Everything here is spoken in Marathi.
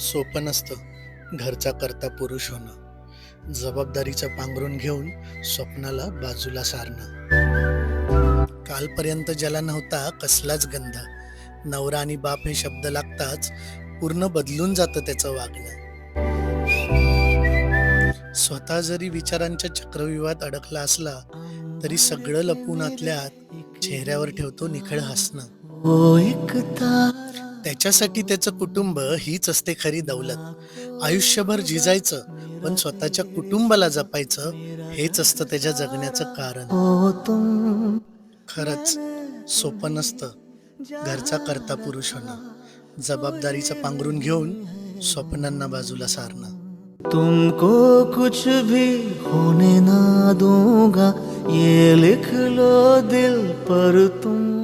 सोपं नसतं घरचा करता पुरुष होणं. जबाबदारीचं पांघरून घेऊन स्वप्नाला बाजूला सारणं. कालपर्यंत ज्याला नव्हता कसलाच गंध, नवरा आणि बाप हे शब्द लागताच पूर्ण बदलून जातं त्याचं वागणं. स्वतः जरी विचारांच्या चक्रव्यूहात अडकला असला तरी सगळं लपून आतल्या आत चेहऱ्यावर ठेवतो निखळ हसणं. वो एक तारा त्याच्यासाठी त्याचं कुटुंब हीच असते खरी दौलत. आयुष्यभर झिजायचं पण स्वतःच्या कुटुंबाला जपायचं हेच असतं त्याच्या जगण्याचं कारण. हो तुम खरंच सोपं नसतं घरचा करता पुरुष होणं. जबाबदारीचं पांघरून घेऊन स्वप्नांना बाजूला सारणं. तुमको कुछ भी होने ना दूंगा, ये लिख लो दिल पर तुम